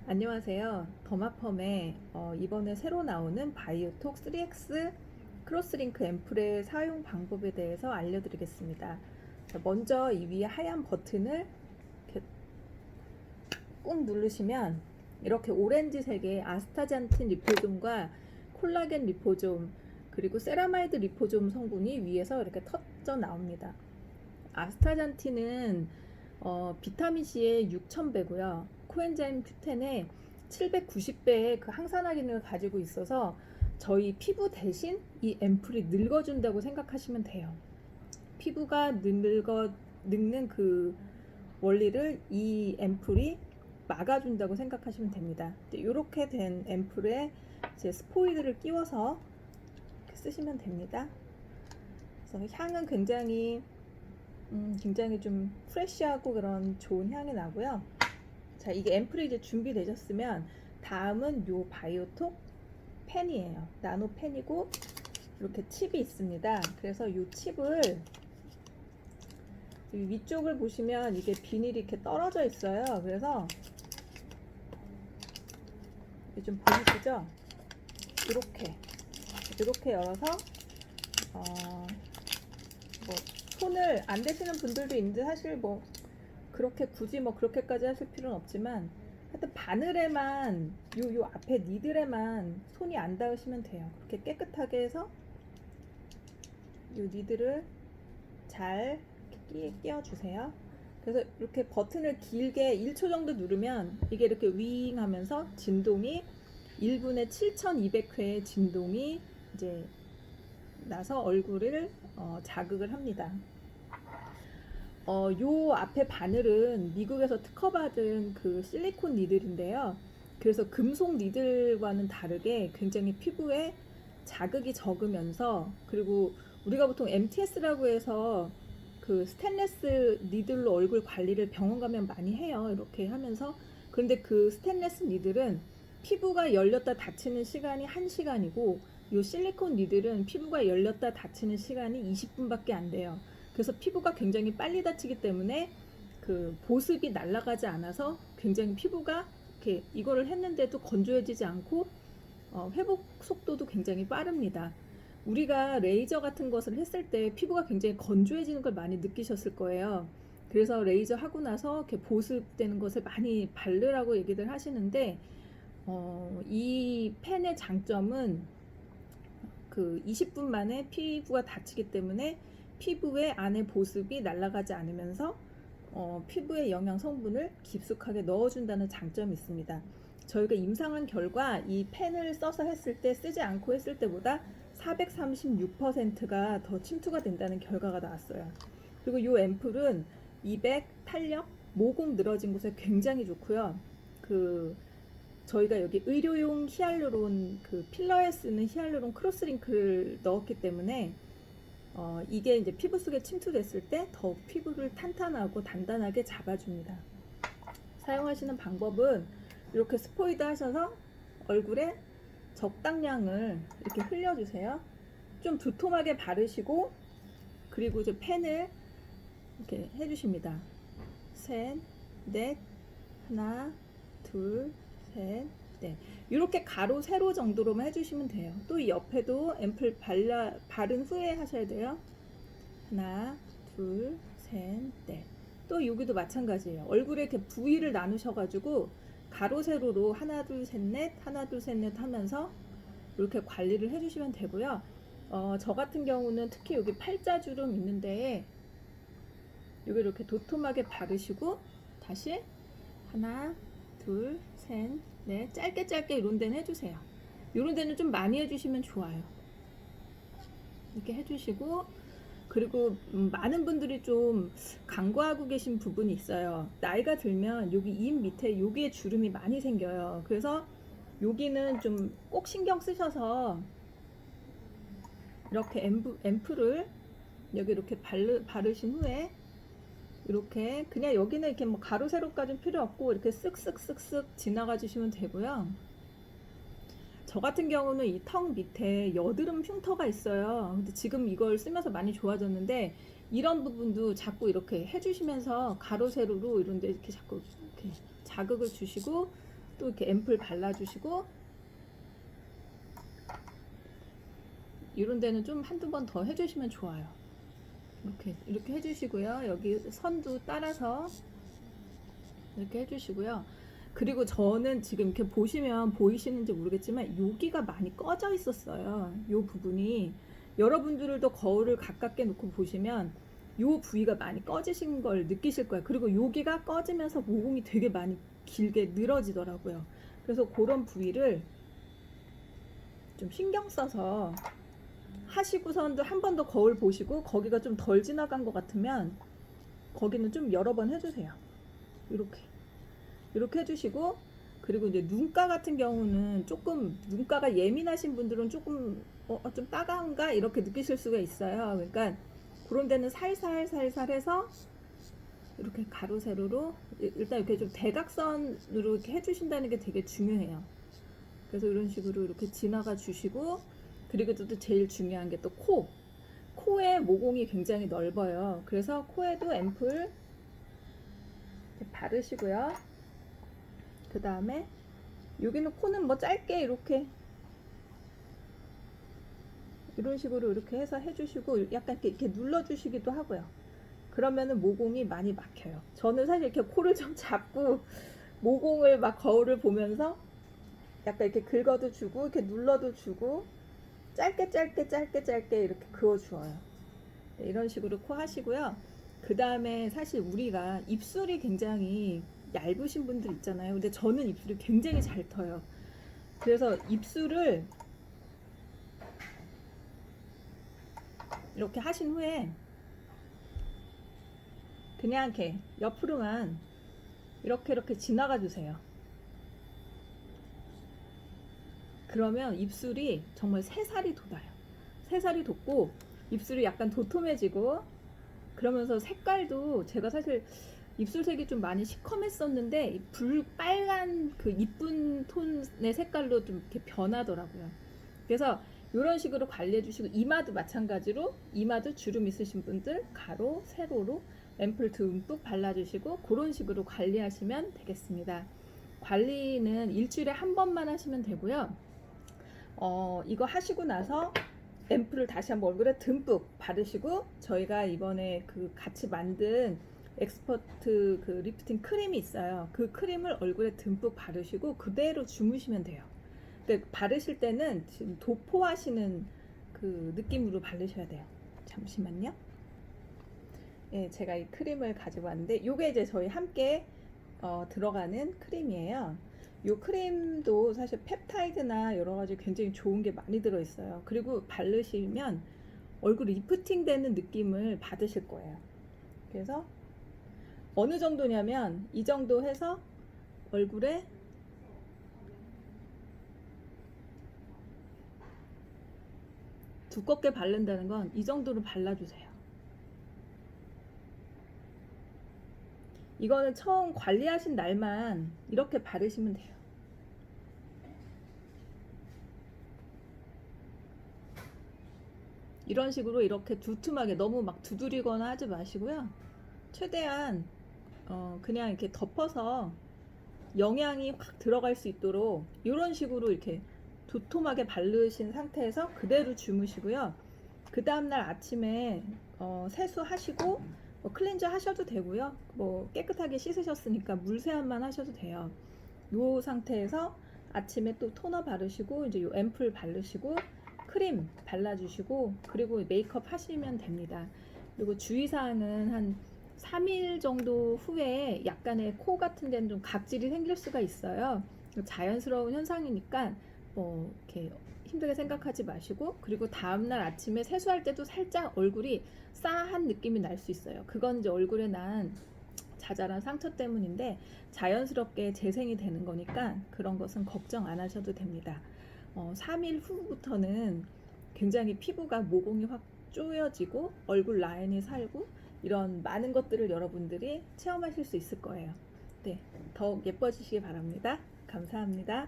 안녕하세요. 더마펌의 이번에 새로 나오는 바이오톡 3X 크로스링크 앰플의 사용 방법에 대해서 알려드리겠습니다. 자, 먼저 이 위에 하얀 버튼을 이렇게 꾹 누르시면 이렇게 오렌지색의 아스타잔틴 리포좀과 콜라겐 리포좀 그리고 세라마이드 리포좀 성분이 위에서 이렇게 터져 나옵니다. 아스타잔틴은 비타민C의 6000배고요. 코엔자임 Q10의 790배의 그 항산화 기능을 가지고 있어서 저희 피부 대신 이 앰플이 늙어준다고 생각하시면 돼요. 피부가 늙는 그 원리를 이 앰플이 막아준다고 생각하시면 됩니다. 이렇게 된 앰플에 이제 스포이드를 끼워서 쓰시면 됩니다. 그래서 향은 굉장히 좀 프레쉬하고 그런 좋은 향이 나고요. 자, 이게 앰플이 이제 준비되셨으면 다음은 요 바이오톡 펜이에요. 나노 펜이고 이렇게 칩이 있습니다. 그래서 요 칩을 위쪽을 보시면 이게 비닐이 이렇게 떨어져 있어요. 그래서 좀 보이시죠? 이렇게 열어서 뭐 손을 안 대시는 분들도 있는데 사실 뭐 그렇게 굳이 뭐 그렇게까지 하실 필요는 없지만 하여튼 바늘에만 요 앞에 니들에만 손이 안 닿으시면 돼요. 그렇게 깨끗하게 해서 요 니들을 잘 끼워주세요. 그래서 이렇게 버튼을 길게 1초 정도 누르면 이게 이렇게 윙 하면서 진동이 1분에 7200회의 진동이 이제 나서 얼굴을 자극을 합니다. 요 앞에 바늘은 미국에서 특허받은 그 실리콘 니들인데요. 그래서 금속 니들과는 다르게 굉장히 피부에 자극이 적으면서, 그리고 우리가 보통 MTS라고 해서 그 스테인레스 니들로 얼굴 관리를 병원 가면 많이 해요. 이렇게 하면서. 그런데 그 스테인레스 니들은 피부가 열렸다 닫히는 시간이 1시간이고 요 실리콘 니들은 피부가 열렸다 닫히는 시간이 20분밖에 안 돼요. 그래서 피부가 굉장히 빨리 닫히기 때문에 그 보습이 날아가지 않아서 굉장히 피부가 이렇게 이거를 했는데도 건조해지지 않고 회복 속도도 굉장히 빠릅니다. 우리가 레이저 같은 것을 했을 때 피부가 굉장히 건조해지는 걸 많이 느끼셨을 거예요. 그래서 레이저 하고 나서 이렇게 보습되는 것을 많이 바르라고 얘기들 하시는데 이 펜의 장점은 그 20분 만에 피부가 닫히기 때문에 피부의 안에 보습이 날아가지 않으면서 피부의 영양 성분을 깊숙하게 넣어준다는 장점이 있습니다. 저희가 임상한 결과 이 펜을 써서 했을 때 쓰지 않고 했을 때보다 436%가 더 침투가 된다는 결과가 나왔어요. 그리고 이 앰플은 200, 탄력, 모공 늘어진 곳에 굉장히 좋고요. 그 저희가 여기 의료용 히알루론 그 필러에 쓰는 히알루론 크로스링크를 넣었기 때문에 이게 이제 피부 속에 침투됐을 때 더욱 피부를 탄탄하고 단단하게 잡아줍니다. 사용하시는 방법은 이렇게 스포이드 하셔서 얼굴에 적당량을 이렇게 흘려주세요. 좀 두툼하게 바르시고, 그리고 이제 펜을 이렇게 해주십니다. 셋, 넷, 하나, 둘, 셋, 넷. 이렇게 가로 세로 정도로만 해주시면 돼요. 또 이 옆에도 앰플 바른 후에 하셔야 돼요. 하나, 둘, 셋, 넷. 또 여기도 마찬가지예요. 얼굴에 이렇게 부위를 나누셔가지고 가로 세로로 하나, 둘, 셋, 넷, 하나, 둘, 셋, 넷 하면서 이렇게 관리를 해주시면 되고요. 저 같은 경우는 특히 여기 팔자주름 있는데 여기 이렇게 도톰하게 바르시고 다시 하나, 둘, 셋, 넷, 짧게 이런 데는 해주세요. 이런 데는 좀 많이 해주시면 좋아요. 이렇게 해주시고, 그리고 많은 분들이 좀 간과하고 계신 부분이 있어요. 나이가 들면 여기 입 밑에 여기에 주름이 많이 생겨요. 그래서 여기는 좀 꼭 신경 쓰셔서 이렇게 앰플을 여기 이렇게 바르신 후에 이렇게 그냥 여기는 이렇게 뭐 가로 세로까지는 필요 없고 이렇게 쓱쓱쓱쓱 지나가 주시면 되고요. 저 같은 경우는 이 턱 밑에 여드름 흉터가 있어요. 근데 지금 이걸 쓰면서 많이 좋아졌는데 이런 부분도 자꾸 이렇게 해주시면서 가로 세로로 이런데 이렇게 자꾸 이렇게 자극을 주시고 또 이렇게 앰플 발라주시고, 이런 데는 좀 한두 번 더 해주시면 좋아요. 이렇게 해주시고요. 여기 선도 따라서 이렇게 해주시고요. 그리고 저는 지금 이렇게 보시면 보이시는지 모르겠지만 여기가 많이 꺼져 있었어요. 이 부분이. 여러분들도 거울을 가깝게 놓고 보시면 이 부위가 많이 꺼지신 걸 느끼실 거예요. 그리고 여기가 꺼지면서 모공이 되게 많이 길게 늘어지더라고요. 그래서 그런 부위를 좀 신경 써서 하시고선도 한 번 더 거울 보시고, 거기가 좀 덜 지나간 것 같으면 거기는 좀 여러 번 해주세요. 이렇게 해주시고, 그리고 이제 눈가 같은 경우는 조금, 눈가가 예민하신 분들은 조금 좀 따가운가 이렇게 느끼실 수가 있어요. 그러니까 그런 데는 살살 해서 이렇게 가로 세로로 일단 이렇게 좀 대각선으로 이렇게 해주신다는 게 되게 중요해요. 그래서 이런 식으로 이렇게 지나가 주시고, 그리고 또 제일 중요한 게 또 코에 모공이 굉장히 넓어요. 그래서 코에도 앰플 이렇게 바르시고요. 그 다음에 여기는 코는 뭐 짧게 이런 식으로 이렇게 해서 해주시고, 약간 이렇게 눌러주시기도 하고요. 그러면은 모공이 많이 막혀요. 저는 사실 이렇게 코를 좀 잡고 모공을 막 거울을 보면서 약간 이렇게 긁어도 주고 이렇게 눌러도 주고 짧게 이렇게 그어 주어요. 네, 이런 식으로 코 하시고요. 그 다음에 사실 우리가 입술이 굉장히 얇으신 분들 있잖아요. 근데 저는 입술이 굉장히 잘 터요. 그래서 입술을 이렇게 하신 후에 그냥 이렇게 옆으로만 이렇게 지나가 주세요. 그러면 입술이 정말 새살이 돋아요. 새살이 돋고 입술이 약간 도톰해지고, 그러면서 색깔도, 제가 사실 입술색이 좀 많이 시커맸었는데 빨간 그 이쁜 톤의 색깔로 좀 이렇게 변하더라고요. 그래서 이런 식으로 관리해 주시고, 이마도 마찬가지로, 이마도 주름 있으신 분들 가로 세로로 앰플 듬뿍 발라주시고 그런 식으로 관리하시면 되겠습니다. 관리는 일주일에 한 번만 하시면 되고요. 이거 하시고 나서 앰플을 다시 한번 얼굴에 듬뿍 바르시고, 저희가 이번에 그 같이 만든 엑스퍼트 그 리프팅 크림이 있어요. 그 크림을 얼굴에 듬뿍 바르시고 그대로 주무시면 돼요. 근데 바르실 때는 지금 도포하시는 그 느낌으로 바르셔야 돼요. 잠시만요. 예, 제가 이 크림을 가지고 왔는데, 이게 이제 저희 함께 들어가는 크림이에요. 이 크림도 사실 펩타이드나 여러 가지 굉장히 좋은 게 많이 들어있어요. 그리고 바르시면 얼굴 리프팅 되는 느낌을 받으실 거예요. 그래서 어느 정도냐면 이 정도 해서 얼굴에 두껍게 바른다는 건 이 정도로 발라주세요. 이거는 처음 관리하신 날만 이렇게 바르시면 돼요. 이런 식으로 이렇게 두툼하게, 너무 막 두드리거나 하지 마시고요. 최대한 그냥 이렇게 덮어서 영양이 확 들어갈 수 있도록 이런 식으로 이렇게 도톰하게 바르신 상태에서 그대로 주무시고요. 그 다음날 아침에 세수하시고 클렌저 하셔도 되고요. 뭐 깨끗하게 씻으셨으니까 물 세안만 하셔도 돼요. 이 상태에서 아침에 또 토너 바르시고 이제 요 앰플 바르시고 크림 발라주시고 그리고 메이크업 하시면 됩니다. 그리고 주의사항은 한 3일 정도 후에 약간의 코 같은 데는 좀 각질이 생길 수가 있어요. 자연스러운 현상이니까 뭐 이렇게 힘들게 생각하지 마시고, 그리고 다음날 아침에 세수할 때도 살짝 얼굴이 싸한 느낌이 날 수 있어요. 그건 이제 얼굴에 난 자잘한 상처 때문인데 자연스럽게 재생이 되는 거니까 그런 것은 걱정 안 하셔도 됩니다. 3일 후부터는 굉장히 피부가 모공이 확 쪼여지고 얼굴 라인이 살고 이런 많은 것들을 여러분들이 체험하실 수 있을 거예요. 네, 더욱 예뻐지시기 바랍니다. 감사합니다.